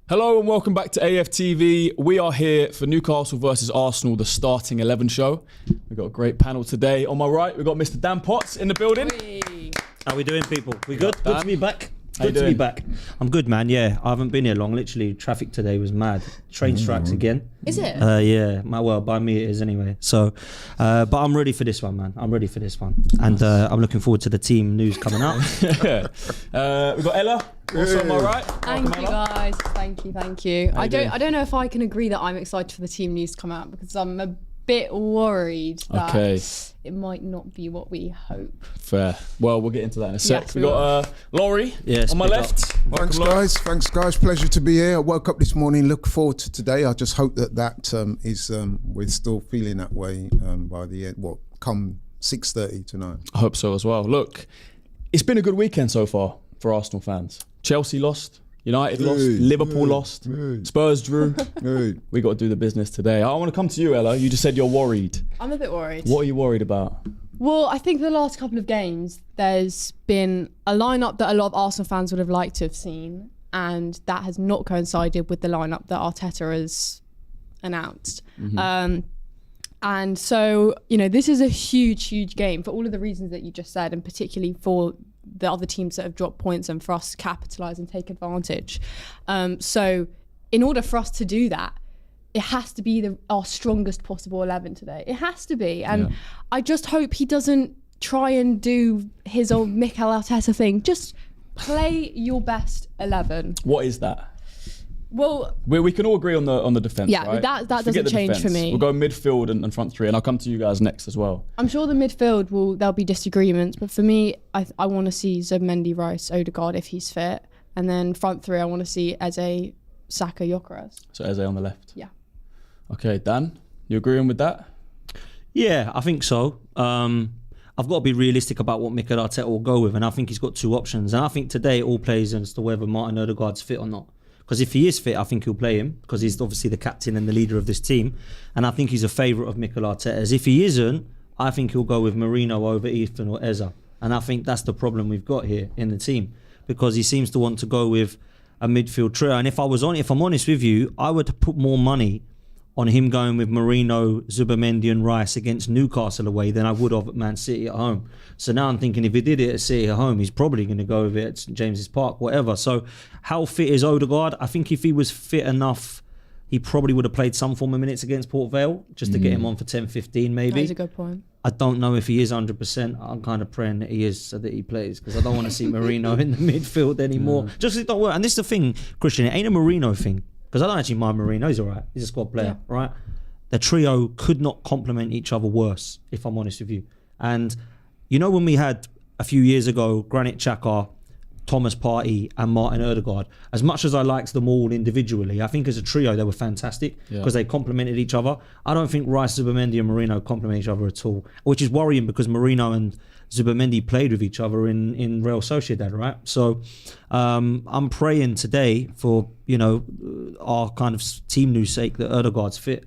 Hello and welcome back to AFTV. We are here for Newcastle versus Arsenal, the starting 11 show. We've got a great panel today. On my right, we've got Mr. Dan Potts in the building. Hey. How we doing, people? We good? Good to be back. How you Good to be doing? back. I'm good, man. Yeah, I haven't been here long. Literally, traffic today was mad. Train strikes again. Is it? Yeah. Well, by me it is anyway. So, but I'm ready for this one, man. I'm ready for this one, and I'm looking forward to the team news coming out. We've got Ella. Also on my right. Thank Welcome, you, Ella. guys. Thank you. How you doing? I don't know if I can agree that I'm excited for the team news to come out because I'm a bit worried that it might not be what we hope. Fair. Well, we'll get into that in a sec. Yes, we we got Laurie Yes, on my big left. Welcome, Thanks, Laurie. guys. Thanks, guys. Pleasure to be here. I woke up this morning, look forward to today. I just hope that is we're still feeling that way by the end. What come 6:30 tonight? I hope so as well. Look, it's been a good weekend so far for Arsenal fans. Chelsea lost. United lost, Liverpool lost, Spurs drew. We got to do the business today. I want to come to you, Ella. You just said you're worried. I'm a bit worried. What are you worried about? Well, I think the last couple of games, there's been a lineup that a lot of Arsenal fans would have liked to have seen, and that has not coincided with the lineup that Arteta has announced. And so, this is a huge game for all of the reasons that you just said, and particularly for the other teams that have dropped points and for us to capitalise and take advantage. So in order for us to do that, it has to be our strongest possible 11 today. It has to be. And I just hope he doesn't try and do his old Mikel Arteta thing. Just play your best 11. What is that? Well, We can all agree on the defence, yeah, right? that Forget doesn't the change for defence. me. We'll go midfield and front three, and I'll come to you guys next as well. I'm sure the midfield there'll be disagreements, but for me, I want to see Zubimendi, Rice, Odegaard if he's fit, and then front three I want to see Eze, Saka, Gyökeres. So Eze on the left. Yeah. Okay, Dan, you agreeing with that? Yeah, I think so. I've got to be realistic about what Mikel Arteta will go with, and I think he's got two options. And I think today it all plays as to whether Martin Odegaard's fit or not. Because if he is fit, I think he'll play him because he's obviously the captain and the leader of this team. And I think he's a favourite of Mikel Arteta's. If he isn't, I think he'll go with Marino over Ethan or Eze. And I think that's the problem we've got here in the team because he seems to want to go with a midfield trio. And if I'm honest with you, I would put more money on him going with Marino, Zubimendi and Rice against Newcastle away than I would have at Man City at home. So now I'm thinking if he did it at City at home, he's probably going to go with it at St James's Park, whatever. So how fit is Odegaard? I think if he was fit enough, he probably would have played some form of minutes against Port Vale just to get him on for 10, 15 maybe. That's a good point. I don't know if he is 100%. I'm kind of praying that he is so that he plays because I don't want to see Marino in the midfield anymore. Just it don't work. And this is the thing, Christian, it ain't a Marino thing. Because I don't actually mind Marino, he's all right. He's a squad player, right? The trio could not complement each other worse, if I'm honest with you. And when we had a few years ago, Granit Xhaka, Thomas Partey and Martin Odegaard, as much as I liked them all individually, I think as a trio they were fantastic because they complemented each other. I don't think Rice, Zubimendi and Marino complement each other at all, which is worrying because Marino and Zubimendi played with each other in Real Sociedad, right? So I'm praying today for, our kind of team news sake that Odegaard's fit.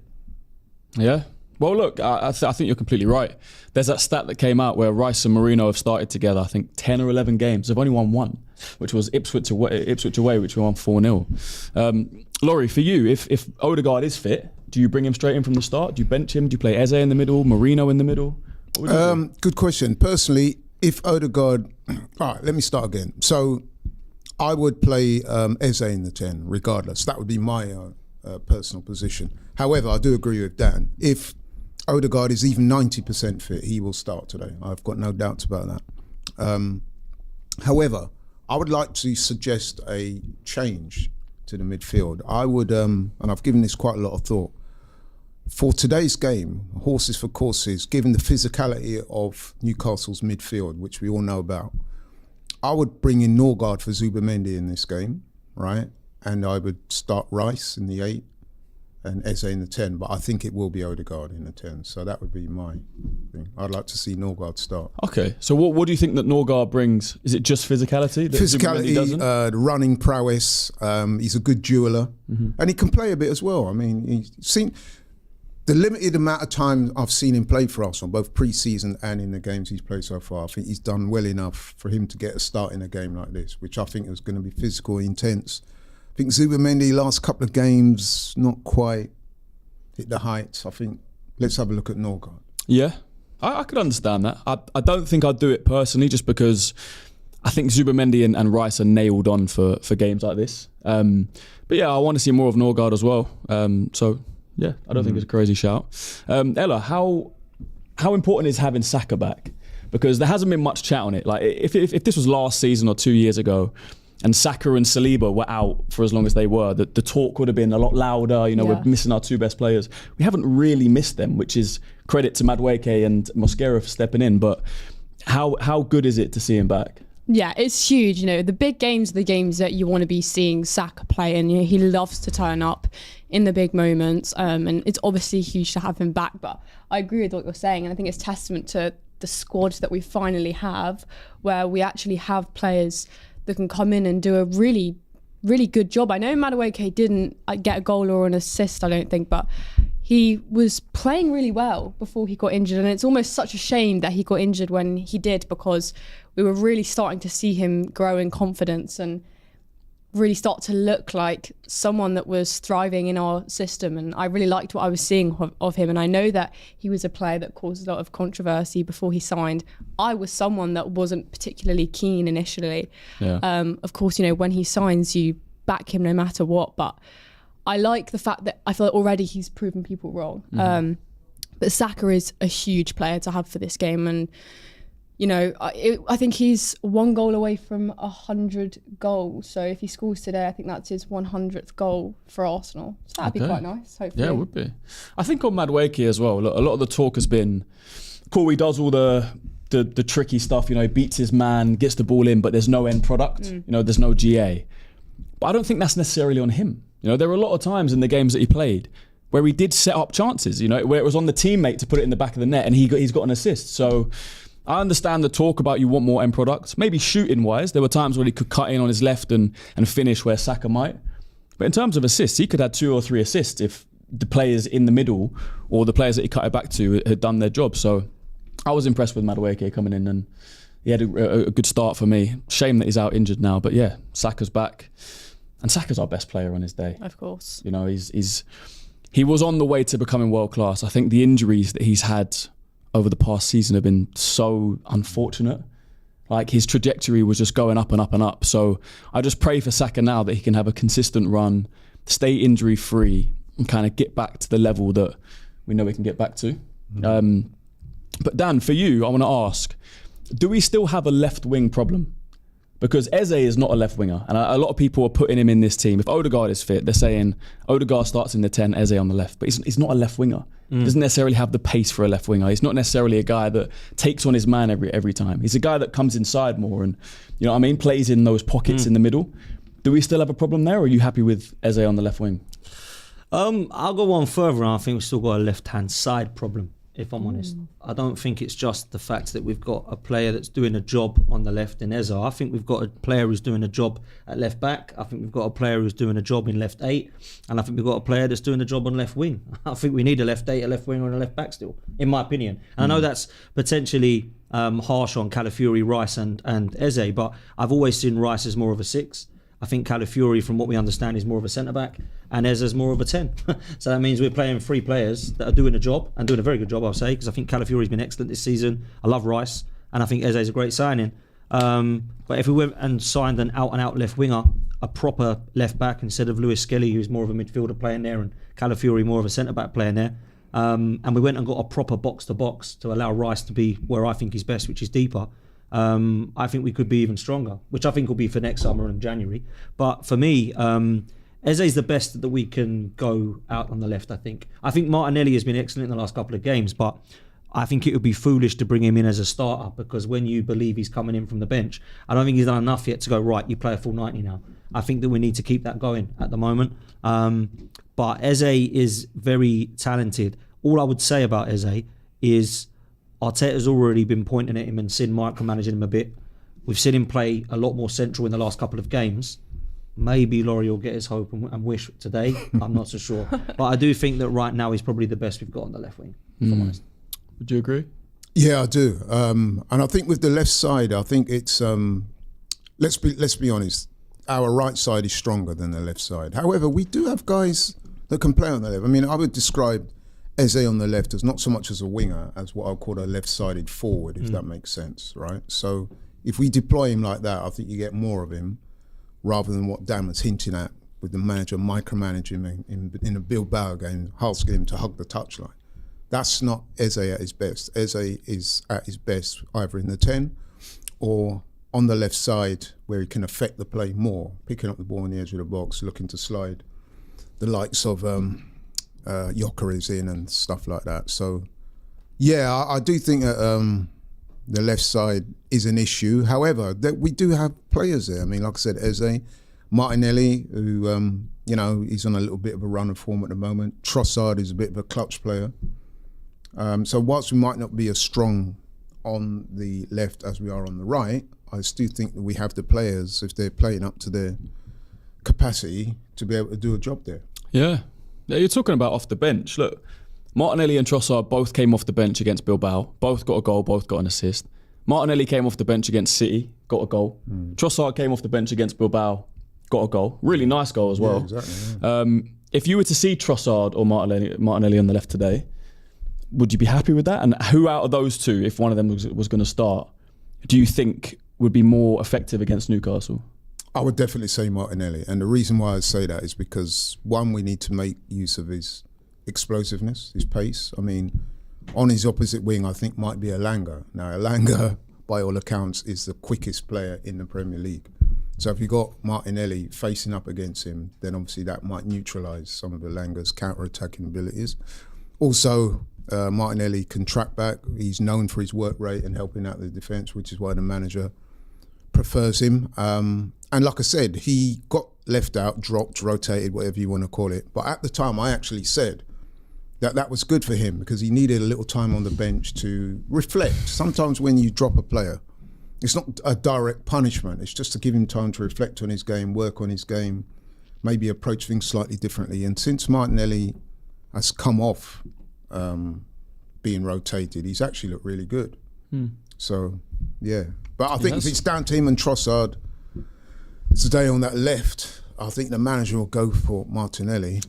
Yeah. Well, look, I think you're completely right. There's that stat that came out where Rice and Marino have started together, I think 10 or 11 games. They've only won one, which was Ipswich away, which we won 4-0. Laurie, for you, if Odegaard is fit, do you bring him straight in from the start? Do you bench him? Do you play Eze in the middle, Marino in the middle? What would you do? Good question. Personally, if Odegaard, all right, let me start again. So I would play Eze in the 10, regardless. That would be my personal position. However, I do agree with Dan. If Odegaard is even 90% fit, he will start today. I've got no doubts about that. However, I would like to suggest a change to the midfield. I would, and I've given this quite a lot of thought, for today's game, horses for courses, given the physicality of Newcastle's midfield, which we all know about, I would bring in Norgard for Zubimendi in this game, right? And I would start Rice in the 8 and Eze in the 10, but I think it will be Odegaard in the 10. So that would be my thing. I'd like to see Norgard start. Okay, so what do you think that Norgard brings? Is it just physicality that Zubimendi doesn't? The running prowess. He's a good dueler, and he can play a bit as well. I mean, he's seen the limited amount of time I've seen him play for Arsenal, both pre-season and in the games he's played so far. I think he's done well enough for him to get a start in a game like this, which I think is going to be physical, intense, think Zubamendi last couple of games not quite hit the heights. I think let's have a look at Norgard. Yeah, I could understand that. I don't think I'd do it personally, just because I think Zubamendi and Rice are nailed on for games like this. But yeah, I want to see more of Norgard as well. So yeah, I don't think it's a crazy shout. Ella, how important is having Saka back? Because there hasn't been much chat on it. Like if this was last season or 2 years ago, and Saka and Saliba were out for as long as they were, the talk would have been a lot louder. You know, we're missing our two best players. We haven't really missed them, which is credit to Madueke and Mosquera for stepping in. But how good is it to see him back? Yeah, it's huge. You know, the big games are the games that you want to be seeing Saka play, and you know, he loves to turn up in the big moments. And it's obviously huge to have him back. But I agree with what you're saying, and I think it's testament to the squad that we finally have, where we actually have players that can come in and do a really, really good job. I know Madueke didn't get a goal or an assist, I don't think, but he was playing really well before he got injured, and it's almost such a shame that he got injured when he did, because we were really starting to see him grow in confidence and really start to look like someone that was thriving in our system. And I really liked what I was seeing of him, and I know that he was a player that caused a lot of controversy before he signed. I was someone that wasn't particularly keen initially. Of course, you know, when he signs, you back him no matter what, but I like the fact that I feel like already he's proven people wrong. But Saka is a huge player to have for this game, and you know, I think he's one goal away from 100 goals. So if he scores today, I think that's his 100th goal for Arsenal. So that'd be quite nice, hopefully. Yeah, it would be. I think on Madueke as well, a lot of the talk has been, cool, he does all the tricky stuff, you know, he beats his man, gets the ball in, but there's no end product. You know, there's no GA. But I don't think that's necessarily on him. You know, there were a lot of times in the games that he played where he did set up chances, you know, where it was on the teammate to put it in the back of the net, and he's got an assist. So I understand the talk about you want more end products. Maybe shooting wise, there were times where he could cut in on his left and finish where Saka might. But in terms of assists, he could have 2 or 3 assists if the players in the middle or the players that he cut it back to had done their job. So I was impressed with Madueke coming in, and he had a good start for me. Shame that he's out injured now, but yeah, Saka's back. And Saka's our best player on his day. Of course. You know, he was on the way to becoming world class. I think the injuries that he's had over the past season have been so unfortunate. Like, his trajectory was just going up and up and up. So I just pray for Saka now that he can have a consistent run, stay injury free, and kind of get back to the level that we know he can get back to. But Dan, for you, I want to ask, do we still have a left wing problem? Because Eze is not a left winger, and a lot of people are putting him in this team. If Odegaard is fit, they're saying Odegaard starts in the 10, Eze on the left. But he's not a left winger. He doesn't necessarily have the pace for a left winger. He's not necessarily a guy that takes on his man every time. He's a guy that comes inside more and, you know what I mean, plays in those pockets in the middle. Do we still have a problem there, or are you happy with Eze on the left wing? I'll go one further. I think we've still got a left-hand side problem, if I'm honest. I don't think it's just the fact that we've got a player that's doing a job on the left in Eze. I think we've got a player who's doing a job at left back. I think we've got a player who's doing a job in left 8. And I think we've got a player that's doing a job on left wing. I think we need a left 8, a left winger and a left back still, in my opinion. And I know that's potentially harsh on Calafiori, Rice and Eze, but I've always seen Rice as more of a 6. I think Calafiori, from what we understand, is more of a centre-back, and Eze's more of a 10. So that means we're playing 3 players that are doing a job, and doing a very good job, I'll say, because I think Calafiori's been excellent this season. I love Rice, and I think Eze's a great signing. But if we went and signed an out-and-out left winger, a proper left-back, instead of Lewis Skelly, who's more of a midfielder playing there, and Calafiori more of a centre-back playing there, and we went and got a proper box-to-box to allow Rice to be where I think he's best, which is deeper, I think we could be even stronger, which I think will be for next summer and January. But for me, Eze's the best that we can go out on the left, I think. I think Martinelli has been excellent in the last couple of games, but I think it would be foolish to bring him in as a starter, because when you believe he's coming in from the bench, I don't think he's done enough yet to go, right, you play a full 90 now. I think that we need to keep that going at the moment. But Eze is very talented. All I would say about Eze is Arteta's already been pointing at him and seen micromanaging him a bit. We've seen him play a lot more central in the last couple of games. Maybe Laurie will get his hope and wish today. I'm not so sure. But I do think that right now he's probably the best we've got on the left wing, if I'm honest. Would you agree? Yeah, I do. And I think with the left side, I think it's let's be honest. our right side is stronger than the left side. However, we do have guys that can play on the left. I mean, I would describe Eze on the left as not so much as a winger as what I'll call a left-sided forward, if that makes sense, right? So if we deploy him like that, I think you get more of him rather than what Dan was hinting at with the manager micromanaging him in a Bilbao game, asking him to hug the touchline. That's not Eze at his best. Eze is at his best either in the 10 or on the left side where he can affect the play more, picking up the ball on the edge of the box, looking to slide the likes of Gyökeres in and stuff like that. So, yeah, I do think that the left side is an issue. However, that we do have players there. I mean, like I said, Eze, Martinelli, who, he's on a little bit of a run of form at the moment. Trossard is a bit of a clutch player. So whilst we might not be as strong on the left as we are on the right, I still think that we have the players, if they're playing up to their capacity, to be able to do a job there. Yeah, you're talking about off the bench. Look, Martinelli and Trossard both came off the bench against Bilbao. Both got a goal, both got an assist. Martinelli came off the bench against City, got a goal. Trossard came off the bench against Bilbao, got a goal. Really nice goal as well. Yeah, exactly, yeah. If you were to see Trossard or Martinelli on the left today, would you be happy with that? And who out of those two, if one of them was going to start, do you think would be more effective against Newcastle? I would definitely say Martinelli. And the reason why I say that is because, one, we need to make use of his explosiveness, his pace. I mean, on his opposite wing, I think might be Elanga. Now, Elanga, by all accounts, is the quickest player in the Premier League. So if you got Martinelli facing up against him, then obviously that might neutralise some of Elanga's counter-attacking abilities. Also, Martinelli can track back. He's known for his work rate and helping out the defence, which is why the manager prefers him. And like I said, he got left out, dropped, rotated, whatever you want to call it. But at the time, I actually said that was good for him because he needed a little time on the bench to reflect. Sometimes when you drop a player, it's not a direct punishment. It's just to give him time to reflect on his game, work on his game, maybe approach things slightly differently. And since Martinelli has come off being rotated, he's actually looked really good. So, yeah. But I think if it's down to him and Trossard today on that left, I think the manager will go for Martinelli.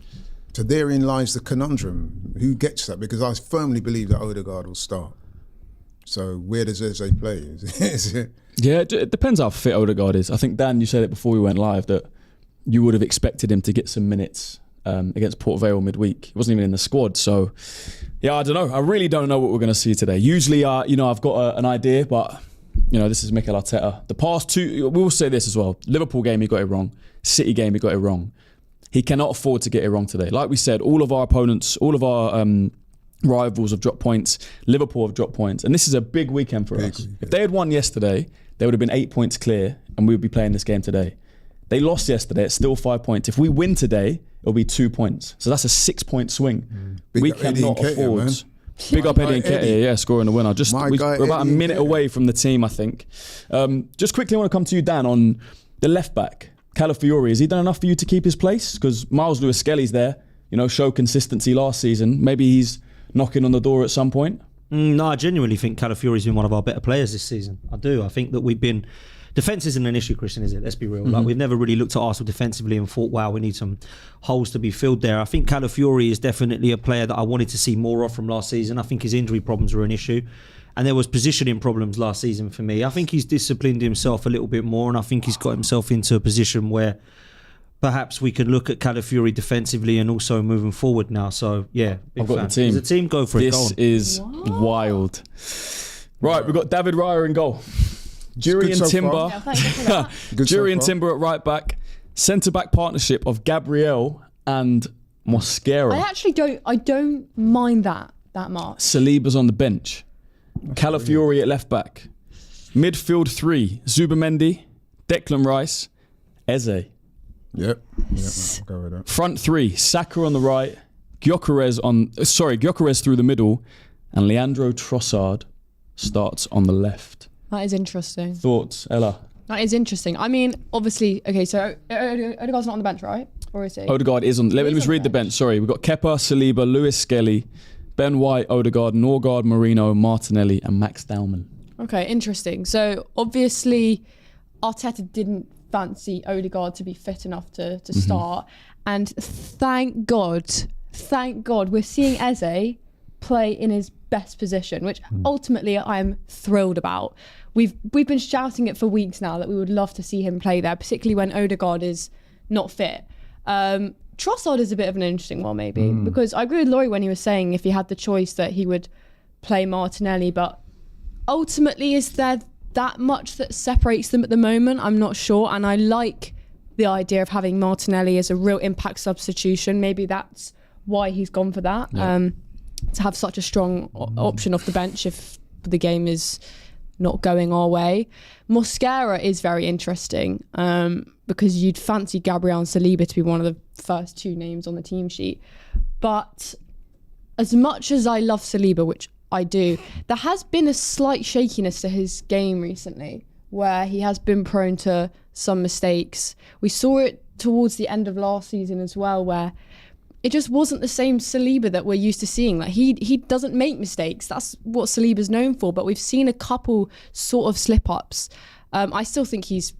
So therein lies the conundrum. Who gets that? Because I firmly believe that Odegaard will start. So where does Eze play? Is it? Yeah, it depends how fit Odegaard is. I think, Dan, you said it before we went live that you would have expected him to get some minutes against Port Vale midweek. He wasn't even in the squad. So, yeah, I don't know. I really don't know what we're going to see today. Usually, I've got an idea, but, this is Mikel Arteta. The past two, we'll say this as well. Liverpool game, he got it wrong. City game, he got it wrong. He cannot afford to get it wrong today. Like we said, all of our opponents, all of our rivals have dropped points. Liverpool have dropped points. And this is a big weekend for us. If they had won yesterday, they would have been 8 points clear and we would be playing this game today. They lost yesterday, it's still 5 points. If we win today, it'll be 2 points. So that's a 6 point swing. We cannot afford. Big up Eddie Nketiah, scoring the winner. We're about a minute away from the team, I think. Just quickly, I want to come to you, Dan, on the left back. Calafiori, has he done enough for you to keep his place? Because Miles Lewis-Skelly's there, showed consistency last season. Maybe he's knocking on the door at some point. No, I genuinely think Calafiori's been one of our better players this season. I do. I think that we've been... Defence isn't an issue, Christian, is it? Let's be real. Like, we've never really looked at Arsenal defensively and thought, wow, we need some holes to be filled there. I think Calafiori is definitely a player that I wanted to see more of from last season. I think his injury problems were an issue. And there was positioning problems last season for me. I think he's disciplined himself a little bit more, and I think he's got himself into a position where perhaps we can look at Calafiori defensively and also moving forward now. So, yeah, I've got the team. As a team, go for it. This is wild. Right, we've got David Raya in goal. Jurriën Timber. Jurriën Timber at right back. Centre-back partnership of Gabriel and Mosquera. I don't mind that much. Saliba's on the bench. Calafiori at left back. Midfield 3, Zubimendi, Declan Rice, Eze. Yep, I'll go with that. Front 3, Saka on the right, Gyökeres through the middle, and Leandro Trossard starts on the left. That is interesting. Thoughts, Ella? That is interesting. I mean, obviously, okay, so Odegaard's not on the bench, right? Or is he? Odegaard is on. Let me just read the bench. Sorry, we've got Kepa, Saliba, Lewis Skelly, Ben White, Odegaard, Norgard, Marino, Martinelli, and Max Dowman. Okay, interesting. So obviously, Arteta didn't fancy Odegaard to be fit enough to start. And thank God, we're seeing Eze play in his best position, which ultimately I'm thrilled about. We've been shouting it for weeks now that we would love to see him play there, particularly when Odegaard is not fit. Trossard is a bit of an interesting one, maybe, because I agree with Laurie when he was saying if he had the choice that he would play Martinelli, but ultimately, is there that much that separates them at the moment? I'm not sure, and I like the idea of having Martinelli as a real impact substitution. Maybe that's why he's gone for that, to have such a strong option off the bench if the game is not going our way. Mosquera is very interesting because you'd fancy Gabriel and Saliba to be one of the first two names on the team sheet. But as much as I love Saliba, which I do, there has been a slight shakiness to his game recently where he has been prone to some mistakes. We saw it towards the end of last season as well, where it just wasn't the same Saliba that we're used to seeing. Like he doesn't make mistakes. That's what Saliba's known for. But we've seen a couple sort of slip-ups. I still think he's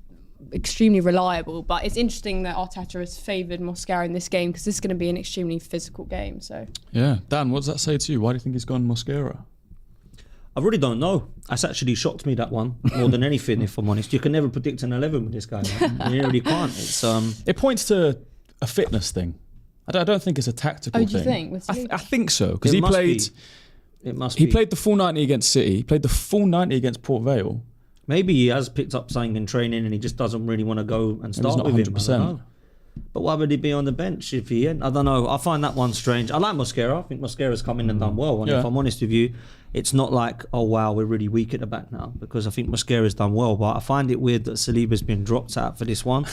extremely reliable, but it's interesting that Arteta has favoured Mosquera in this game because this is going to be an extremely physical game. So yeah, Dan, what does that say to you? Why do you think he's gone Mosquera? I really don't know. That's actually shocked me, that one, more than anything, if I'm honest. You can never predict an 11 with this guy, man. You really can't. It's It points to a fitness thing. I don't think it's a tactical thing. do you think? I think so, because he played the full 90 against City. He played the full 90 against Port Vale. Maybe he has picked up something in training and he just doesn't really want to go and start with him. I don't know. But why would he be on the bench if he ain't? I don't know. I find that one strange. I like Mosquera. I think Mosquera's come in and done well. And if I'm honest with you, it's not like, oh wow, we're really weak at the back now, because I think Mosquera's done well. But I find it weird that Saliba's been dropped out for this one.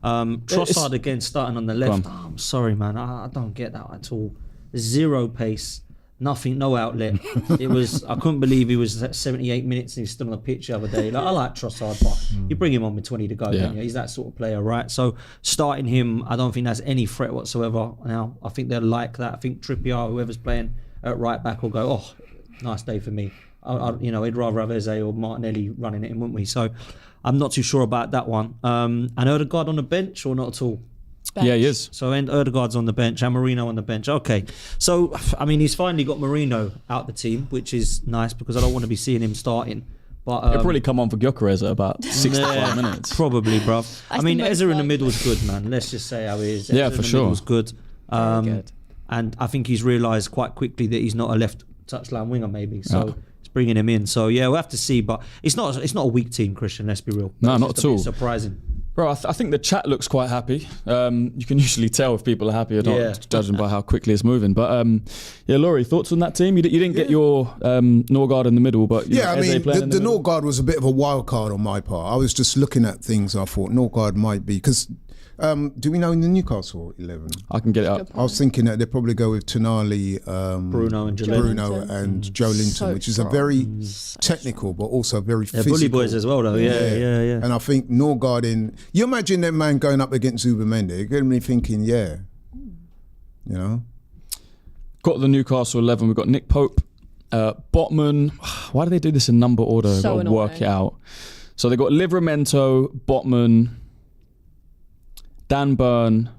Trossard again starting on the left. Oh, I'm sorry, man. I don't get that at all. Zero pace. Nothing, no outlet. I couldn't believe he was at 78 minutes and he's still on the pitch the other day. Like, I like Trossard, but you bring him on with 20 to go, don't you? He's that sort of player, right? So starting him, I don't think that's any threat whatsoever. Now, I think they're like that. I think Trippier, whoever's playing at right back, will go, oh, nice day for me. He'd rather have Eze or Martinelli running it in, wouldn't we? So I'm not too sure about that one. And Odegaard on the bench or not at all? Bench. Yeah, he is. So Odegaard's on the bench and Marino on the bench. Okay. So, I mean, he's finally got Marino out the team, which is nice because I don't want to be seeing him starting. But He'll probably come on for Gyökeres at about 65 minutes. Probably, bruv. I mean, Eze in the middle is good, man. Let's just say how he is. Yeah, for sure. Was good. Good. And I think he's realised quite quickly that he's not a left touchline winger, maybe. So it's bringing him in. So yeah, we'll have to see. But it's not a weak team, Christian. Let's be real. No, not at all. Surprising. Bro, I think the chat looks quite happy. You can usually tell if people are happy or not, judging by how quickly it's moving. But Laurie, thoughts on that team? You didn't get your Norgard in the middle, but the Norgard was a bit of a wild card on my part. I was just looking at things. I thought Norgard might be, because do we know in the Newcastle 11? I can get it up. I was thinking that they'd probably go with Tonali, Bruno and Joe Linton, which is a very technical but also very physical. Bully boys as well, though. Yeah. And I think Norgard in. You imagine that man going up against Zubamendi. You're going to be thinking, Got the Newcastle 11. We've got Nick Pope, Botman. Why do they do this in number order? I've got to work it out. So they got Livramento, Botman, Dan Burn,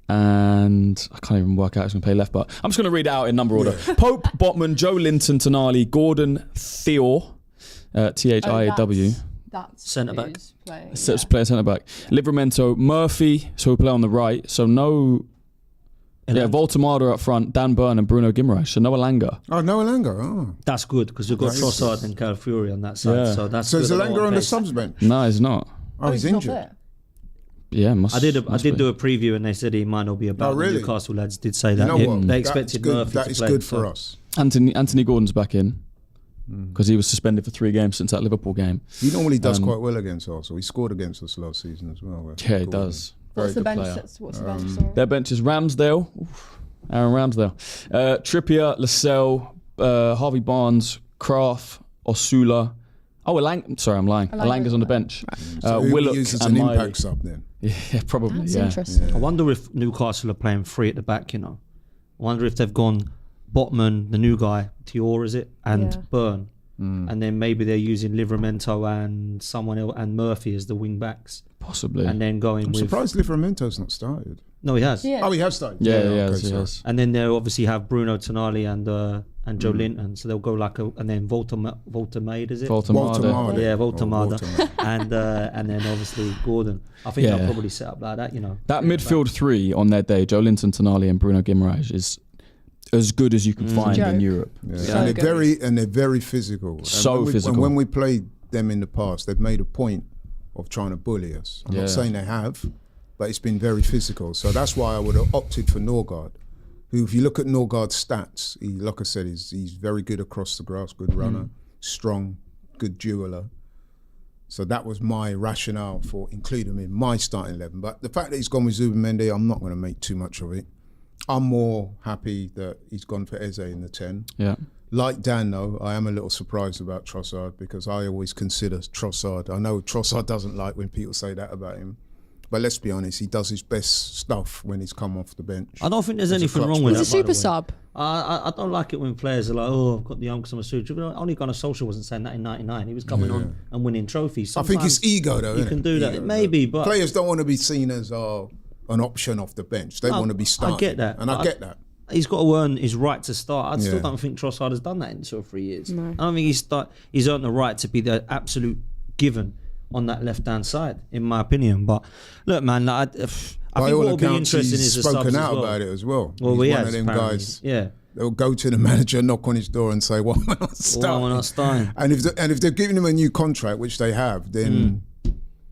and I can't even work out who's going to play left, but I'm just going to read it out in number order. Pope, Botman, Joe Linton, Tonali, Gordon, Theo, Thiaw. That's centre back. Player centre back. Livramento, Murphy, so he'll play on the right. So no. Voltemada up front, Dan Burn and Bruno Guimaraes. So no Elanga. Oh, no Elanga. Oh. That's good because you've got Trossard and Calafiori on that side. Yeah. So that's so good. is Elanga on the subs bench? No, he's not. Oh, he's injured. Yeah, I did do a preview and they said he might not be about. Oh, really? The Newcastle lads did say that. You know what? They expected Murphy to play. That is good for us. Anthony Gordon's back in because he was suspended for 3 games since that Liverpool game. He normally does quite well against Arsenal. He scored against us last season as well. Yeah, he does. What's the bench? Sorry? Their bench is Ramsdale. Aaron Ramsdale. Trippier, Lascelles, Harvey Barnes, Kraft, Osula. Oh, sorry, I'm lying. Elanga's on the bench. So Willock uses and an Miley. impact sub then? Yeah, probably. That's yeah. interesting. I wonder if Newcastle are playing 3 at the back. I wonder if they've gone Botman, the new guy, Thiaw, is it, and Burn. and then maybe they're using Livramento and someone else and Murphy as the wing backs, Possibly. and then going I'm with. surprised Livramento's not started. No, he has. Yeah. Oh, he has started. Yeah, okay, he sorry. has. And then they'll obviously have Bruno Tonali and Joe Linton, so they'll go and then Voltemade, is it? Walter Voltemade. Marley. Yeah, Or Voltemade. and then obviously Gordon. I think Yeah. they'll probably set up like that, That midfield three on their day, Joe Linton, Tonali, and Bruno Guimaraes, is as good as you can find Joke. in Europe. Yeah. So And good. they're very physical. So physical. And when we played them in the past, they've made a point of trying to bully us. I'm Yeah. not saying they have, but it's been very physical. So that's why I would have opted for Norgard, who, if you look at Norgard's stats, like I said, he's very good across the grass, good runner, strong, good dueler. So that was my rationale for including him in my starting 11. But the fact that he's gone with Zubimendi, I'm not going to make too much of it. I'm more happy that he's gone for Eze in the 10. Yeah. Like Dan, though, I am a little surprised about Trossard because I always consider Trossard. I know Trossard doesn't like when people say that about him, but let's be honest, he does his best stuff when he's come off the bench. I don't think there's As a anything clutch wrong with He's that. a by the super way. sub. I don't like it when players are like, oh, I've got the young because I'm a super. Only Gunnar Solskjaer wasn't saying that in '99. He was coming on and winning trophies. I think it's Sometimes ego, though. You innit? can do that. Ego, Maybe, but players don't want to be seen as an option off the bench. They want to be starting. I get that. And I get that. He's got to earn his right to start. I still Yeah. don't think Trossard has done that in 2 or 3 years. No. I don't think he's earned the right to be the absolute given on that left-hand side, in my opinion. But look, man, I By think all what will be accounts, interesting he's is the subs spoken as out well. about it as well. Well, he's he one has, of them apparently. guys. Yeah. They'll go to the manager, knock on his door, and say, "Why am I not Well, starting?" we're not starting. And if they're giving him a new contract, which they have, then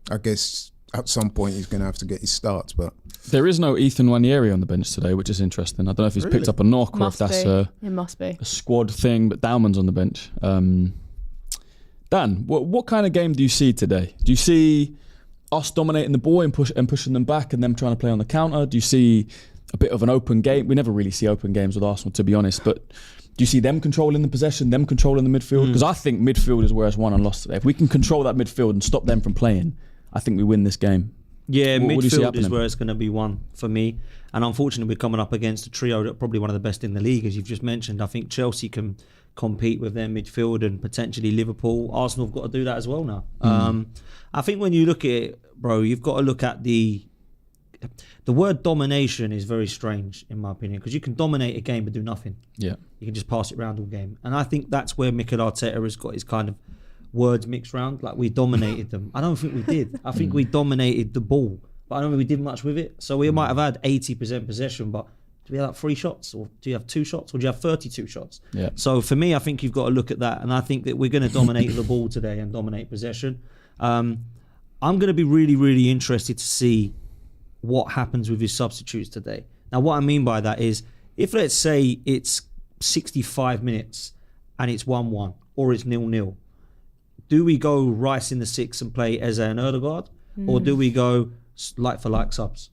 I guess at some point he's going to have to get his starts. But There is no Ethan Wanieri on the bench today, which is interesting. I don't know if he's picked up a knock or if Must that's be. a It must be. squad thing, but Dauman's on the bench. Dan, what kind of game do you see today? Do you see us dominating the ball and pushing them back and them trying to play on the counter? Do you see a bit of an open game? We never really see open games with Arsenal, to be honest, but do you see them controlling the possession, them controlling the midfield? Because I think midfield is where it's won and lost today. If we can control that midfield and stop them from playing, I think we win this game. Yeah, What do you see midfield is happening? where it's going to be one for me. And unfortunately, we're coming up against a trio that probably one of the best in the league, as you've just mentioned. I think Chelsea can compete with their midfield and potentially Liverpool. Arsenal have got to do that as well now. I think when you look at it, bro, you've got to look at the word domination is very strange, in my opinion, because you can dominate a game but do nothing. Yeah. You can just pass it around all game. And I think that's where Mikel Arteta has got his kind of words mixed round. Like, we dominated them. I don't think we did. I think we dominated the ball, but I don't think we did much with it. So we might have had 80% possession, but do we have like 3 shots? Or do you have 2 shots? Or do you have 32 shots? Yeah. So for me, I think you've got to look at that. And I think that we're going to dominate the ball today and dominate possession. I'm going to be really, really interested to see what happens with his substitutes today. Now, what I mean by that is, if let's say it's 65 minutes and it's 1-1 or it's 0-0, do we go Rice in the 6 and play Eze and Ødegaard? Or do we go like for like subs?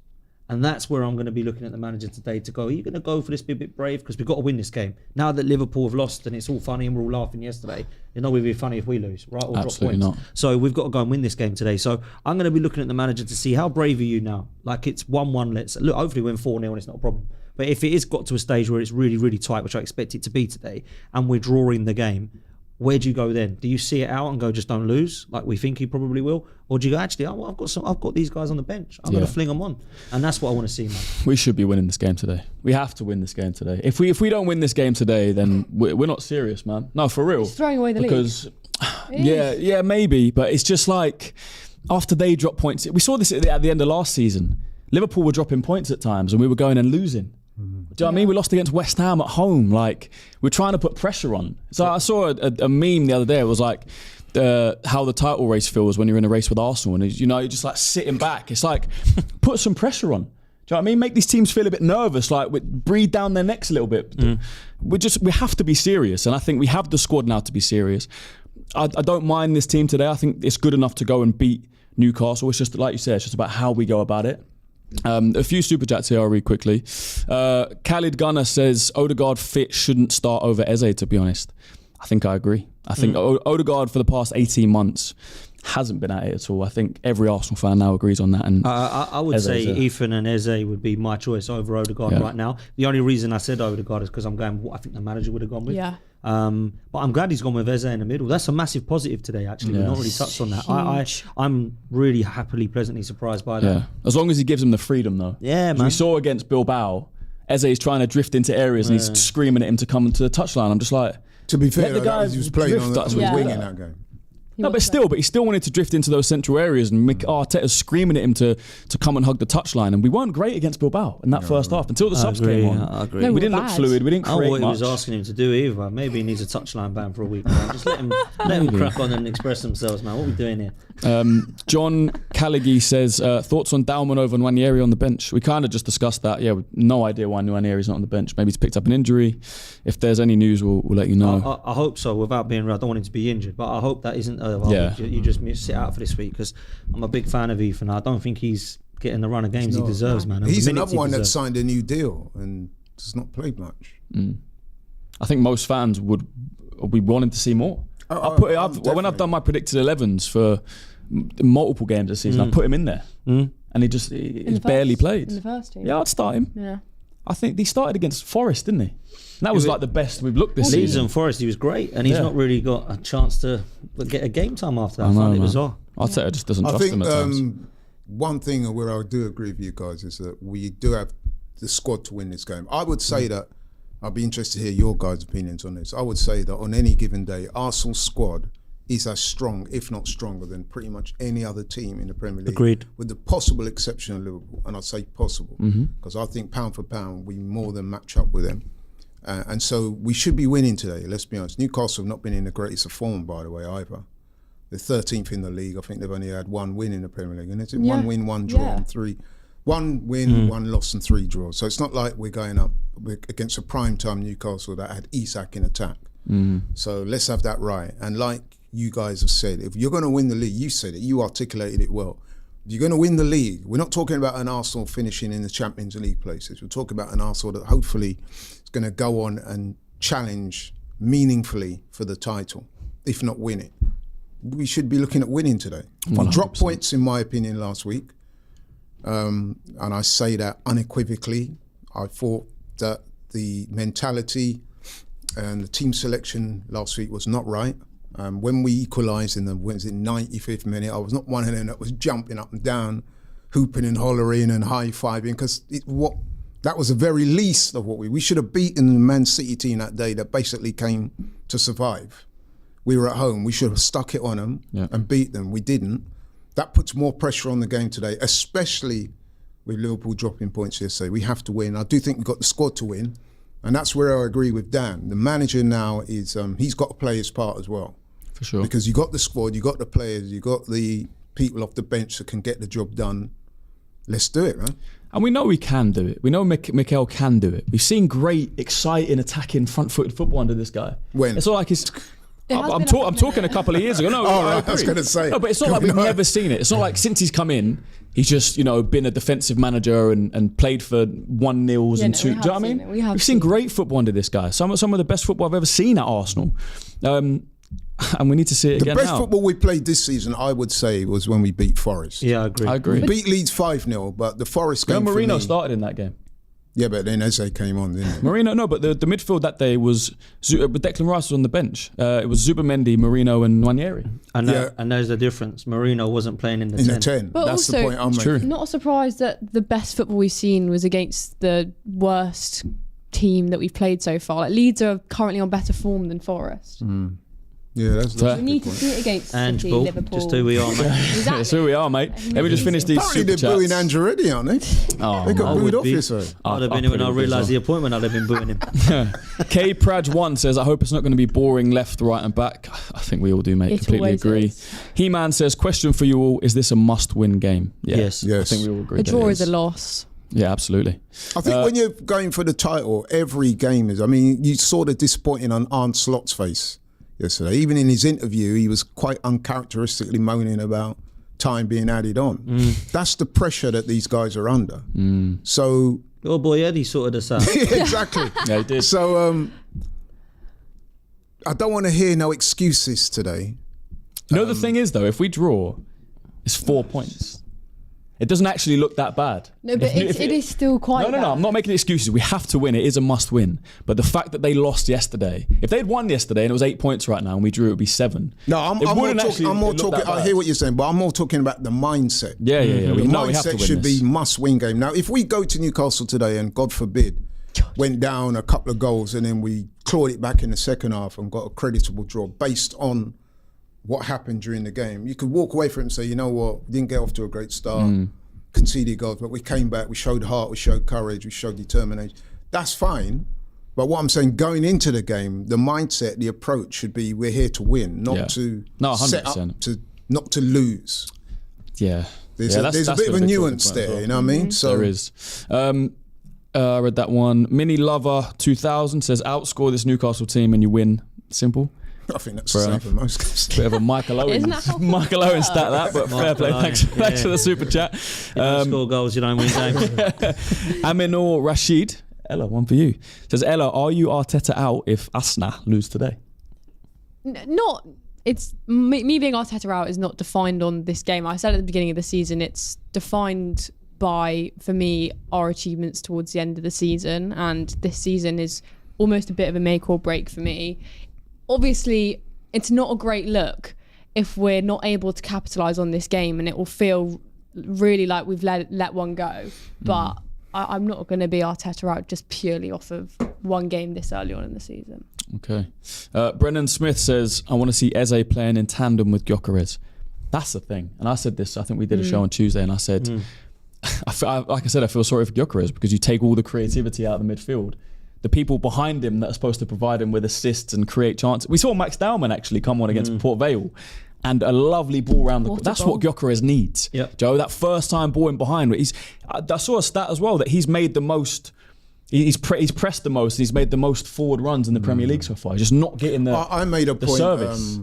And that's where I'm going to be looking at the manager today to go, are you going to go for this, be a bit brave? Because we've got to win this game. Now that Liverpool have lost and it's all funny and we're all laughing yesterday, it's not going to be funny if we lose, right? Or Absolutely drop points. not. So we've got to go and win this game today. So I'm going to be looking at the manager to see how brave are you now? Like, it's 1-1, let's look, hopefully win 4-0 and it's not a problem. But if it is got to a stage where it's really, really tight, which I expect it to be today, and we're drawing the game, where do you go then? Do you see it out and go, just don't lose, like we think he probably will? Or do you go, actually, I've got these guys on the bench, I'm going to fling them on? And that's what I want to see, man. We should be winning this game today. We have to win this game today. If we don't win this game today, then we're not serious, man. No, for real. It's throwing away the league. Because, yeah, maybe. But it's just like, after they drop points, we saw this at the end of last season. Liverpool were dropping points at times and we were going and losing. Do you know what I mean? We lost against West Ham at home. Like, we're trying to put pressure on. So I saw a meme the other day. It was like how the title race feels when you're in a race with Arsenal, and you're just like sitting back. It's like, put some pressure on. Do you know what I mean? Make these teams feel a bit nervous, like breathe down their necks a little bit. We have to be serious, and I think we have the squad now to be serious. I don't mind this team today. I think it's good enough to go and beat Newcastle. It's just, like you said, it's just about how we go about it. A few super chats here I'll read quickly. Khalid Gunner says Ødegaard fit shouldn't start over Eze, to be honest. I think I agree. I think Ødegaard for the past 18 months hasn't been at it at all. I think every Arsenal fan now agrees on that. And I would say Ethan and Eze would be my choice over Odegaard right now. The only reason I said Odegaard is because I'm going what I think the manager would have gone with. Yeah. But I'm glad he's gone with Eze in the middle. That's a massive positive today, actually. We've not really touched on that. I'm really happily, pleasantly surprised by that. Yeah. As long as he gives him the freedom, though. Yeah, As man. we saw against Bilbao, Eze is trying to drift into areas and he's screaming at him to come to the touchline. I'm just like... To be fair, Let the guy he was playing on drift the us. wing Yeah. in that game. No, but he still wanted to drift into those central areas, and Arteta's screaming at him to come and hug the touchline. And we weren't great against Bilbao in that first half until the subs came on. I agree. No, We didn't look bad. fluid. We didn't I don't know create what he much. was asking him to do either. Maybe he needs a touchline ban for a week. Man. Just let him crack on and express themselves, man. What are we doing here? John Callaghy says, thoughts on Dalman over Nwaneri on the bench? We kind of just discussed that. Yeah, we've no idea why Nwaneri's not on the bench. Maybe he's picked up an injury. If there's any news, we'll let you know. I hope so, without being real. I don't want him to be injured, but I hope that isn't you just sit out for this week, because I'm a big fan of Ethan. I don't think he's getting the run of games he deserves, man. And He's the minutes another one that deserves. signed a new deal and has not played much. I think most fans would be wanting to see more. When I've done my predicted 11s for multiple games this season, I put him in there. And he's barely played. In the first team. Yeah, I'd start him. Yeah. I think he started against Forest, didn't he? And that was like the best we've looked this Leeds season. and Forest, he was great, and he's not really got a chance to get a game time after that. I know, find it man. bizarre. Arteta just doesn't I trust him think at times. one thing where I do agree with you guys is that we do have the squad to win this game. I would say that, I'd be interested to hear your guys' opinions on this. I would say that on any given day, Arsenal's squad is as strong, if not stronger, than pretty much any other team in the Premier League. Agreed. With the possible exception of Liverpool, and I say possible because I think pound for pound we more than match up with them. And so we should be winning today, let's be honest. Newcastle have not been in the greatest of form, by the way, either. They're 13th in the league. I think they've only had one win in the Premier League. And it's one win, one draw, and three. One win, one loss, and three draws. So it's not like we're going up against a prime-time Newcastle that had Isak in attack. So let's have that right. And like you guys have said, if you're going to win the league, you said it, you articulated it well. If you're going to win the league, we're not talking about an Arsenal finishing in the Champions League places. We're talking about an Arsenal that hopefully is going to go on and challenge meaningfully for the title, if not win it. We should be looking at winning today. We 100%. dropped points, in my opinion, last week. And I say that unequivocally. I thought that the mentality and the team selection last week was not right. When we equalised in the 95th minute, I was not one of them that was jumping up and down, hooping and hollering and high-fiving, because that was the very least of what we should have beaten the Man City team that day that basically came to survive. We were at home. We should have stuck it on them and beat them. We didn't. That puts more pressure on the game today, especially with Liverpool dropping points yesterday. We have to win. I do think we've got the squad to win, and that's where I agree with Dan. The manager now is he's got to play his part as well. For sure. Because you got the squad, you got the players, you got the people off the bench that can get the job done. Let's do it, man. And we know we can do it. We know Mikel can do it. We've seen great, exciting, attacking, front-footed football under this guy. When? It's not like it's... It has I'm been talking a couple of years ago. No, right, I was gonna say. No, but it's not like we've never seen it. It's not like since he's come in, he's just been a defensive manager and played for 1-0s and 2. Do you know what I mean? We've seen great football under this guy. Some of the best football I've ever seen at Arsenal. And we need to see it again now. The best football we played this season, I would say, was when we beat Forest. Yeah, I agree. We beat Leeds 5-0, but the Forest game Marino for me, started in that game. Yeah, but then Eze came on, didn't he? Marino, no, but the midfield that day was Declan Rice was on the bench. It was Zubimendi, Marino, and Nwaneri. And there's the difference. Marino wasn't playing in the 10. In the 10. But That's the also, point I'm It's true. making. Not surprised that the best football we've seen was against the worst team that we've played so far. Like Leeds are currently on better form than Forest. Yeah, that's We a need good to point. see it against And City, Ball, Liverpool. just who we are, mate. Exactly. That's who we are, mate. Let me just finish these Apparently super they're booing chats. Andrew already, aren't they? Oh, They got I booed would off be. yesterday. I'd have I'll been when put I it realised as the appointment, I'd have been booing him. K Praj1 says, I hope it's not going to be boring left, right and back. I think we all do, mate. It Completely always agree. is. He-Man says, question for you all, is this a must-win game? Yeah. Yes. I think we all agree. A that draw it is a loss. Yeah, absolutely. I think when you're going for the title, every game is. I mean, you saw the disappointing on Arne Slot's face yesterday. Even in his interview, he was quite uncharacteristically moaning about time being added on. That's the pressure that these guys are under. So, Your boy Eddie sorted us out. exactly. Yeah, he did. So, I don't want to hear no excuses today. You know, the thing is, though, if we draw, it's 4 points. It doesn't actually look that bad. No, but it is still quite No, I'm not making excuses. We have to win. It is a must win. But the fact that they lost yesterday, if they'd won yesterday and it was 8 points right now and we drew, it would be 7. No, I'm more talking. I hear what you're saying, but I'm more talking about the mindset. Yeah. The We have to mindset win should this. be must-win game. Now, if we go to Newcastle today and, God forbid, went down a couple of goals and then we clawed it back in the second half and got a creditable draw based on what happened during the game, you could walk away from it and say, you know what, we didn't get off to a great start, conceded goals, but we came back, we showed heart, we showed courage, we showed determination. That's fine. But what I'm saying, going into the game, the mindset, the approach should be we're here to win, not to 100%. set up not to lose. Yeah. There's a bit of a nuance there, well. You know what I mean? So there is. I read that one. Mini Lover 2000 says, outscore this Newcastle team and you win. Simple. I think that's the same for most guys. Bit of a Michael Owen stat that, but fair play. Thanks for the super chat. You don't score goals, you don't win games. Aminor Rashid, Ella, one for you. Says, Ella, are you Arteta out if Asna lose today? Not. It's me being Arteta out is not defined on this game. I said at the beginning of the season, it's defined by, for me, our achievements towards the end of the season, and this season is almost a bit of a make or break for me. Obviously, it's not a great look if we're not able to capitalise on this game, and it will feel really like we've let one go. But I'm not going to be Arteta out just purely off of one game this early on in the season. Okay. Brennan Smith says, I want to see Eze playing in tandem with Gyökeres. That's the thing. And I said this, I think we did a show on Tuesday, and I said, like I said, I feel sorry for Gyökeres because you take all the creativity out of the midfield. The people behind him that are supposed to provide him with assists and create chances. We saw Max Dowman actually come on against Port Vale and a lovely ball round the corner. That's what Gyökeres needs, Joe. That first time ball in behind. I saw a stat as well that he's made the most. He's pressed the most. And he's made the most forward runs in the Premier League so far. He's just not getting the. I made a point service.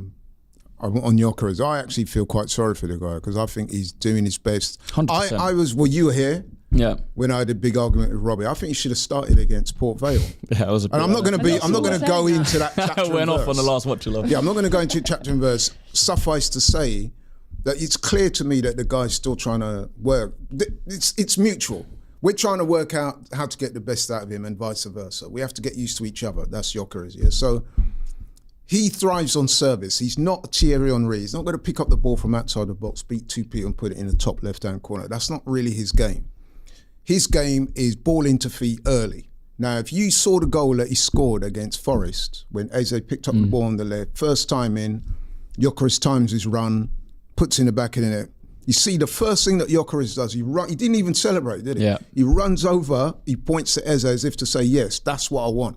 On Gyökeres. I actually feel quite sorry for the guy because I think he's doing his best. 100%. Well, you were here. Yeah. When I had a big argument with Robbie, I think he should have started against Port Vale. Yeah, it was. And I'm not going to go into that chapter and went verse. off on the last watch along. Yeah, I'm not going to go into chapter and verse. Suffice to say that it's clear to me that the guy's still trying to work. It's mutual. We're trying to work out how to get the best out of him and vice versa. We have to get used to each other. That's Gyökeres, yeah. So he thrives on service. He's not a Thierry Henry. He's not going to pick up the ball from outside the box, beat two people and put it in the top left-hand corner. That's not really his game. His game is ball into feet early. Now, if you saw the goal that he scored against Forest, when Eze picked up the ball on the left, first time in, Gyökeres times his run, puts in the back of the net. You see the first thing that Gyökeres does, he didn't even celebrate, did he? Yeah. He runs over, he points to Eze as if to say, yes, that's what I want.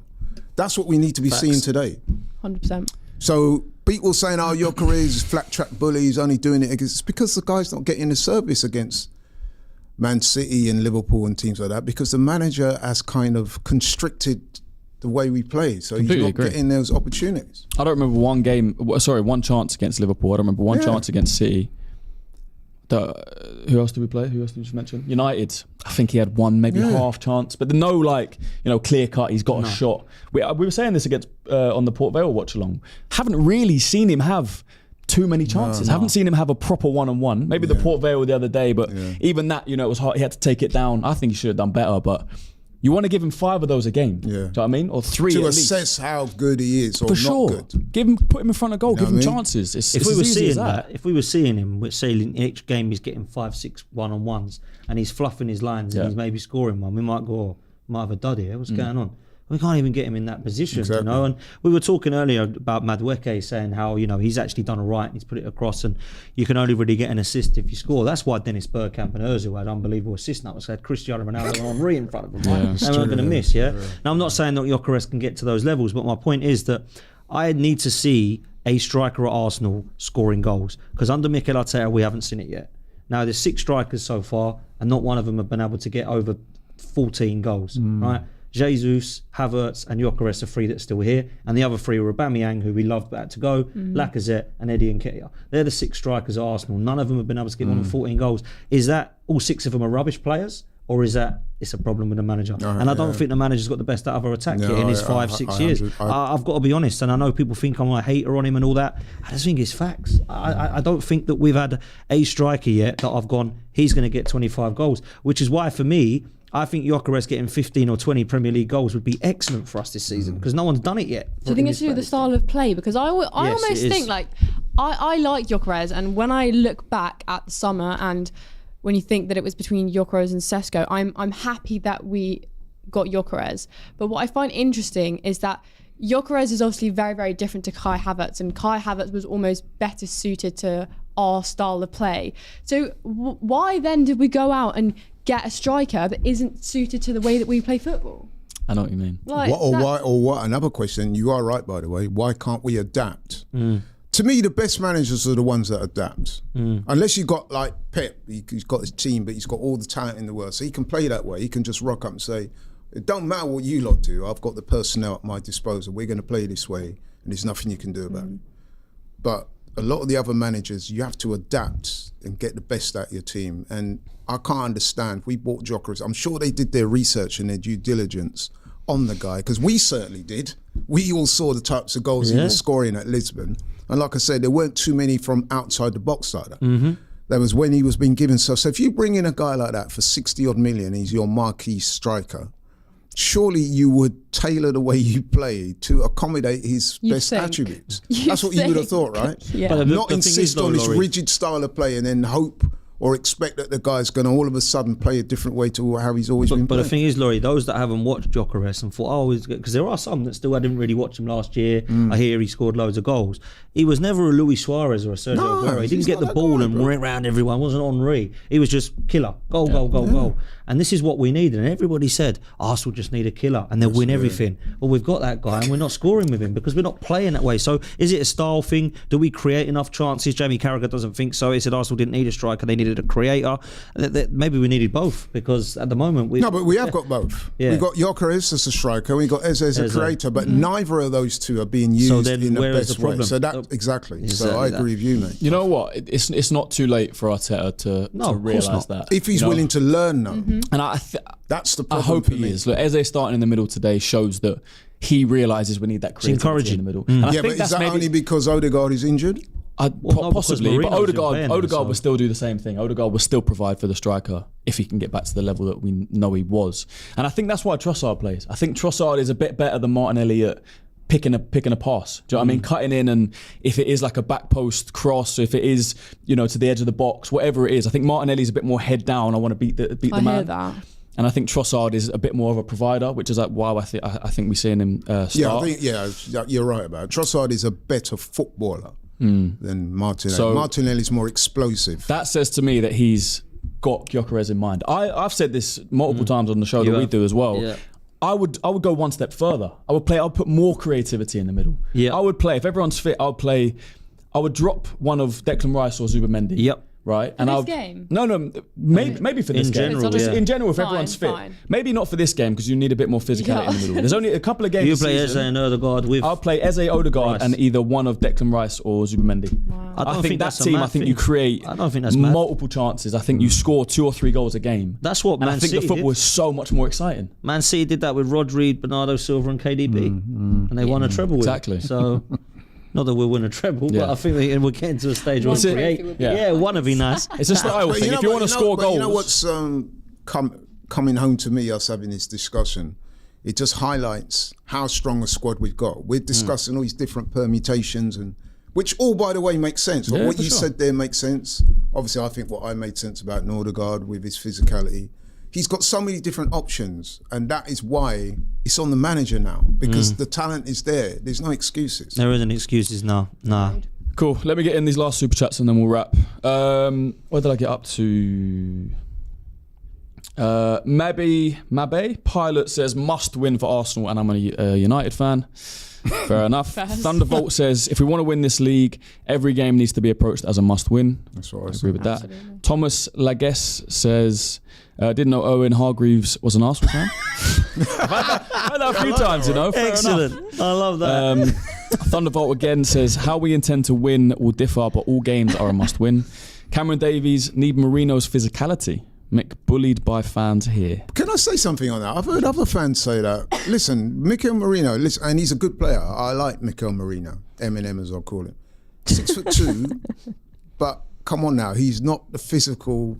That's what we need to be seeing today. 100%. So people saying, oh, Gyökeres is flat track bully, he's only doing it against, it's because the guy's not getting the service against Man City and Liverpool and teams like that, because the manager has kind of constricted the way we play. So he's not getting those opportunities. I don't remember one chance against Liverpool. I don't remember one chance against City. Who else did we play? Who else did you just mention? United. I think he had one, maybe half chance, but no clear cut. He's got a shot. We were saying this against on the Port Vale watch along. Haven't really seen him have too many chances. Haven't seen him have a proper one-on-one. Maybe the Port Vale the other day, but even that, it was hard. He had to take it down. I think he should have done better, but you want to give him 5 of those a game. Yeah. Do you know what I mean? Or 3 to at assess least. how good he is or For not sure. good. Put him in front of goal. Give him chances. If we were seeing him, say in each game he's getting 5-6 one-on-ones and he's fluffing his lines and he's maybe scoring one, we might go, might have a dud here. What's going on? We can't even get him in that position, And we were talking earlier about Madueke saying how, he's actually done all right and he's put it across and you can only really get an assist if you score. That's why Dennis Bergkamp and Ozil had unbelievable assists. That was had Cristiano Ronaldo and Henry in front of them. They weren't going to miss, Now, I'm not saying that Gyökeres can get to those levels, but my point is that I need to see a striker at Arsenal scoring goals because under Mikel Arteta, we haven't seen it yet. Now, there's 6 strikers so far and not one of them have been able to get over 14 goals, right? Jesus, Havertz and Gyökeres are 3 that are still here. And the other 3 were Aubameyang, who we loved but had to go, Lacazette and Eddie Nketiah. They're the 6 strikers at Arsenal. None of them have been able to get more than 14 goals. Is that all 6 of them are rubbish players? or is that it's a problem with the manager? And I don't think the manager's got the best out of our attack No, yet in his I- 5-6 I- years. I- I've got to be honest, and I know people think I'm a hater on him and all that. I just think it's facts. I don't think that we've had a striker yet that I've gone, he's going to get 25 goals, which is why for me, I think Gyökeres getting 15 or 20 Premier League goals would be excellent for us this season because no one's done it yet. Do you think it's to do with the style of play? Because I almost it is. think like I like Gyökeres, and when I look back at the summer and when you think that it was between Gyökeres and Sesko, I'm happy that we got Gyökeres. But what I find interesting is that Gyökeres is obviously very, very different to Kai Havertz, and Kai Havertz was almost better suited to our style of play. So why then did we go out and get a striker that isn't suited to the way that we play football? I know what you mean. Like, What? Another question. You are right, by the way. Why can't we adapt? To me, the best managers are the ones that adapt. Unless you got like Pep, he's got his team, but he's got all the talent in the world, so he can play that way. He can just rock up and say, "It don't matter what you lot do. I've got the personnel at my disposal. We're going to play this way, and there's nothing you can do about it." But a lot of the other managers, you have to adapt and get the best out of your team. And I can't understand. We bought Gyökeres. I'm sure they did their research and their due diligence on the guy, because we certainly did. We all saw the types of goals he was scoring at Lisbon. And like I said, there weren't too many from outside the box like that. That was when he was being given stuff. So if you bring in a guy like that for 60 odd million, he's your marquee striker, surely you would tailor the way you play to accommodate his best attributes. That's what you would have thought, right? Yeah. But Not the thing insist is, though, on this Laurie, rigid style of play and then hope or expect that the guy's going to all of a sudden play a different way to how he's always been But playing. the thing is, Laurie, those that haven't watched Gyökeres and thought, oh, because there are some that still I didn't really watch him last year. I hear he scored loads of goals. He was never a Luis Suarez or a Sergio Aguero. He didn't he's get not the that ball guy, and bro. went around everyone. Wasn't Henri. He was just killer. Goal, goal, goal, goal. And this is what we need. And everybody said, Arsenal just need a killer and they'll win everything. Well, we've got that guy and we're not scoring with him because we're not playing that way. So is it a style thing? Do we create enough chances? Jamie Carragher doesn't think so. He said Arsenal didn't need a striker. They needed a creator. Maybe we needed both because at the moment we... No, but we have got both. Yeah. We got Gyökeres as a striker, we got Eze as a creator, but neither of those two are being used then in the where is best the problem? way. So that exactly. So Exactly I that. agree with you, mate. You know what? It's not too late for Arteta to of course realise not. that. If he's you know? willing to learn now, And that's the I problem. hope for he me. is. Look, Eze starting in the middle today shows that he realises we need that creativity encouraging. in the middle. And I Yeah, think but that's is that maybe only because Odegaard is injured? no, because possibly, but Mourinho's been playing Odegaard there, so- will still do the same thing. Odegaard will still provide for the striker if he can get back to the level that we know he was. And I think that's why Trossard plays. I think Trossard is a bit better than Martinelli at picking a pass. Do you know what I mean? Cutting in, and if it is like a back post cross, if it is, to the edge of the box, whatever it is. I think Martinelli's a bit more head down. I want to beat the I man. hear that. And I think Trossard is a bit more of a provider, which is like why I think we're seeing him start. Yeah, I think you're right about it. Trossard is a better footballer than Martinelli. So- Martinelli's more explosive. That says to me that he's got Gyökeres in mind. I've said this multiple times on the show that we have. do as well. Yeah. I would go one step further. I'll put more creativity in the middle. Yeah. I would play, if everyone's fit, I would drop one of Declan Rice or Zubimendi. Yep. Right? this game? No, maybe for this In game. general, Just yeah. in general, if Fine, everyone's fit. fine. Maybe not for this game because you need a bit more physicality in the middle. There's only a couple of games You this play Eze season. and Odegaard with... I'll play Eze, Odegaard, Rice. and either one of Declan Rice or Zubimendi. I don't think that that's a team, mad I think thing. you create I don't think that's mad. multiple chances. I think you score 2 or 3 goals a game. That's what And Man I think City the football did. is so much more exciting. Man City did that with Rodri, Bernardo Silva and KDB. And they won a treble with Exactly. it. So, not that we'll win a treble, Yeah. but I think we're getting to a stage where One we trophy create. would be Yeah, one would be nice. It's a style But thing. If you want to score goals, you know what's coming home to me, us having this discussion, it just highlights how strong a squad we've got. We're discussing all these different permutations, and which all, by the way, makes sense. Yeah, What for you sure. said there makes sense. Obviously, I think what I made sense about Nordegaard with his physicality. He's got so many different options, and that is why it's on the manager now, because the talent is there. There's no excuses. There isn't excuses now. Nah. Cool. Let me get in these last super chats and then we'll wrap. Where did I get up to? Mabe Pilot says must win for Arsenal, and I'm a United fan. Fair enough. Thunderbolt says if we want to win this league, every game needs to be approached as a must win. That's what I I agree said. with that. Thomas Laguesse says didn't know Owen Hargreaves was an Arsenal fan. I've had that a few times, Fair enough. Excellent. I love that. Thunderbolt again says how we intend to win will differ, but all games are a must win. Cameron Davies need Mourinho's physicality. Mick bullied by fans here. Can I say something on that? I've heard other fans say that. Listen, Mikel Merino, and he's a good player. I like Mikel Merino, Eminem as I'll call him. 6'2", but come on now, he's not the physical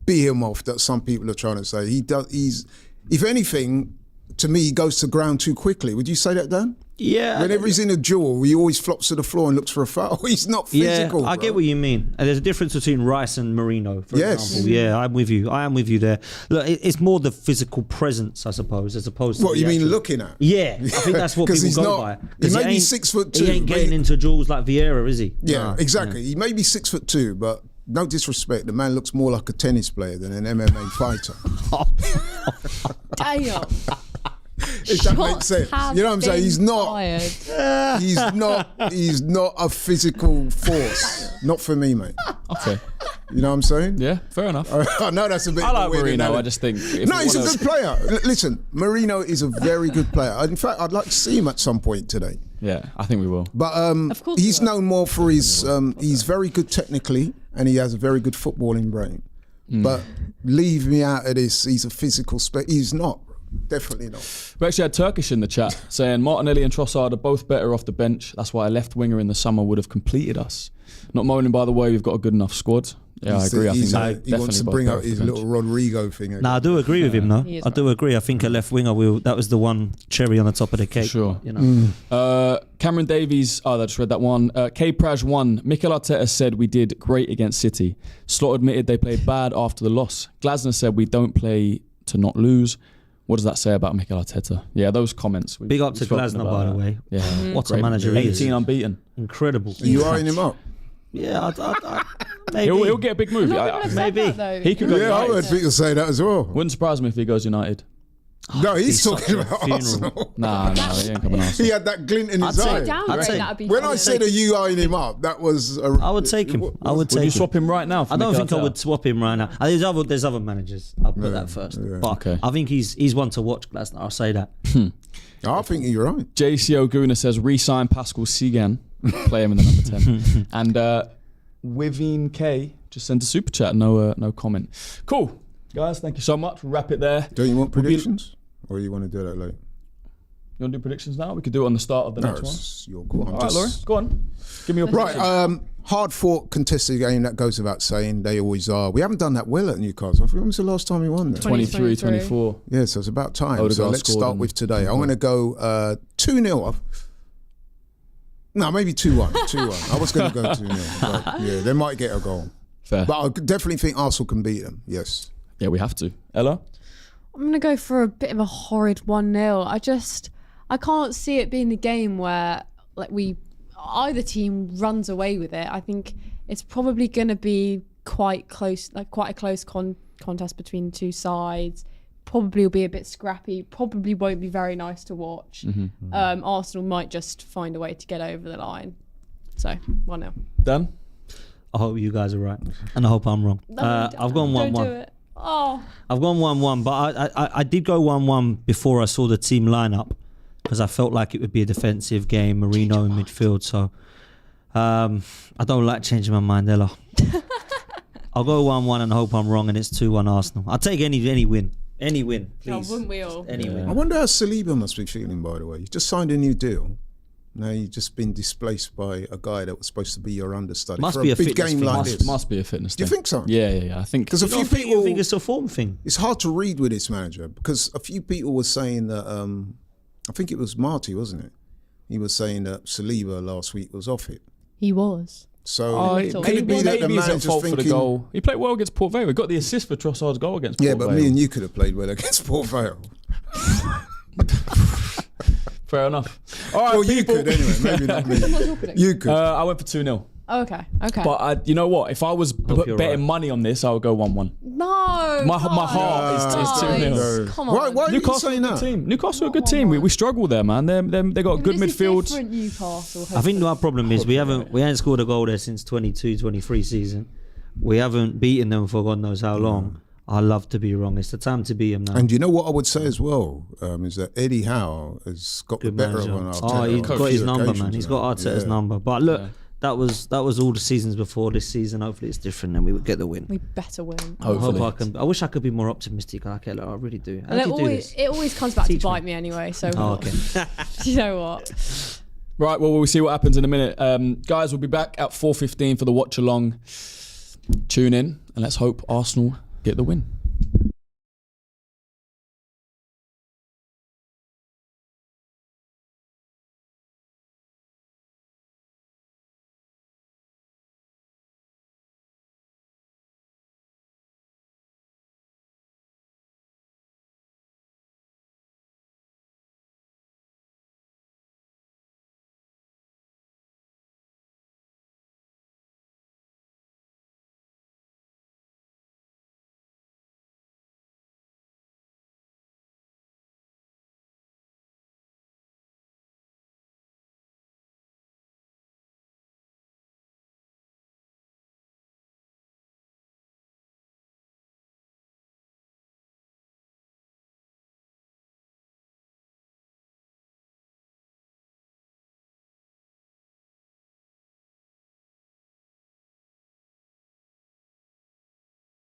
behemoth that some people are trying to say. He's, if anything, to me, he goes to ground too quickly. Would you say that, Dan? Yeah. Whenever he's in a duel, he always flops to the floor and looks for a foul. He's not physical. I get what you mean. And there's a difference between Rice and Marino, for example. Yeah, I'm with you. I am with you there. Look, it's more the physical presence, I suppose, as opposed to what you mean looking at? Yeah, I think that's what people go by. He may be 6'2". He ain't getting into duels like Vieira, is he? Yeah, exactly. He may be 6'2", but no disrespect, the man looks more like a tennis player than an MMA fighter. Damn. If that makes sense. You know what I'm saying? He's not a physical force. Not for me, mate. Okay. You know what I'm saying? Yeah, fair enough. I know that's a bit I like weird Marino. analogy. I just think No, he's a good player. Listen, Marino is a very good player. In fact, I'd like to see him at some point today. Yeah, I think we will. But Of course he's we will. known more for his. He's very good technically, and he has a very good footballing brain. But leave me out of this. He's a physical. He's not. Definitely not. We actually had Turkish in the chat saying Martinelli and Trossard are both better off the bench. That's why a left winger in the summer would have completed us. Not moaning, by the way, we've got a good enough squad. Yeah, I agree. I think he wants to bring out his little Rodrigo thing. No, I do agree with him, though. He is I do agree. I think a left winger that was the one cherry on the top of the cake. Sure. You know. Cameron Davies, I just read that one. K Praj 1. Mikel Arteta said we did great against City. Slot admitted they played bad after the loss. Glasner said we don't play to not lose. What does that say about Mikel Arteta? Yeah, those comments. Big up to Glasner, by the way. Yeah, What a manager he 18 is. unbeaten. Incredible. Are you eyeing him up? Yeah, maybe. He'll get a big move. A lot of people have said Maybe. that, though. He could go Yeah, I United. heard people say that as well. Wouldn't surprise me if he goes United. No, he's such talking a about funeral. Arsenal. Nah, he ain't coming Arsenal. He had that glint in his I'd say eye. Downgrade, say- that'd be When funny. I said, "Are you eyeing him up?" that was. I would take him. I would Would take you him. swap him right now? For I don't Mikel think I Arteta? would swap him right now. There's other managers. I'll put that first. But Okay. I think he's one to watch, Glasner. I'll say that. I think you're right. JC Oguna says re-sign Pascal Sigan, play him in the number 10. And Wivine K just sent a super chat. No comment. Cool, guys. Thank you so much. We'll wrap it there. Don't you want predictions, or you want to do that later? You want to do predictions now? We could do it on the start of the next one. It's your call. All right, Laurie, go on. Give me your Right, prediction. hard fought contested game, that goes without saying. They always are. We haven't done that well at Newcastle. When was the last time we won there? 23, 24. Yeah, so it's about time. Odegaard So let's scored start and- with today. I'm going to go 2-0 up. No, maybe 2-1. 2-1. I was going to go 2-0. But yeah, they might get a goal. Fair. But I definitely think Arsenal can beat them. Yes. Yeah, we have to. Ella? I'm going to go for a bit of a horrid 1-0. I can't see it being the game where either team runs away with it. I think it's probably going to be quite close, quite a close contest between the two sides. Probably will be a bit scrappy. Probably won't be very nice to watch. Arsenal might just find a way to get over the line. So 1-0. Dan? I hope you guys are right, and I hope I'm wrong. I've gone 1-1. Don't do it. Oh. I've gone 1-1, but I did go 1-1 before I saw the team lineup because I felt like it would be a defensive game, Marino in midfield. So I don't like changing my mind, Ella. I'll go 1-1 and hope I'm wrong, and it's 2-1 Arsenal. I'll take any win. Any win, please. Oh, wouldn't we all? Any win. I wonder how Saliba must be feeling, by the way. He's just signed a new deal. Now you've just been displaced by a guy that was supposed to be your understudy Must for be a a big fitness game thing. like this. Must be a fitness Do you thing. think so? Yeah. I think Because a few You people think it's a form thing? it's hard to read with this manager because a few people were saying that I think it was Marty, wasn't it? He was saying that Saliba last week was off it. He was. So Little. could it be that the maybe he's at manager's fault for the thinking, goal. He played well against Port Vale. We got the assist for Trossard's goal against Port yeah, Vale. but me and you could have played well against Port Vale. Fair enough. All right, Well, you people. could anyway, maybe not me. What's your prediction? You could. I went for 2-0. Oh, okay. But you know what? If I was you're betting right. money on this, I would go 1-1. No. My heart is guys. 2-0. Come on. Why are you Newcastle are saying a good that? team. Newcastle are a good team. We struggle there, man. They got a good This is midfield. different, Newcastle. I think our problem is we ain't scored a goal there since 22-23 season. We haven't beaten them for God knows how long. I love to be wrong. It's the time to beat them now. And you know what I would say as well is that Eddie Howe has got Good the better manager. of an Arteta. Oh, he's on a got his few number, occasions man. He's now. got Arteta's Yeah. number. But look, that was all the seasons before. This season, hopefully, it's different, and we would get the win. We better win. Hopefully. I wish I could be more optimistic. I really do. How And do you do this? it always comes back Teach to me. bite me anyway. So Oh, okay. you know what? Right, well, we'll see what happens in a minute. Guys, we'll be back at 4:15 for the watch along. Tune in and let's hope Arsenal get the win.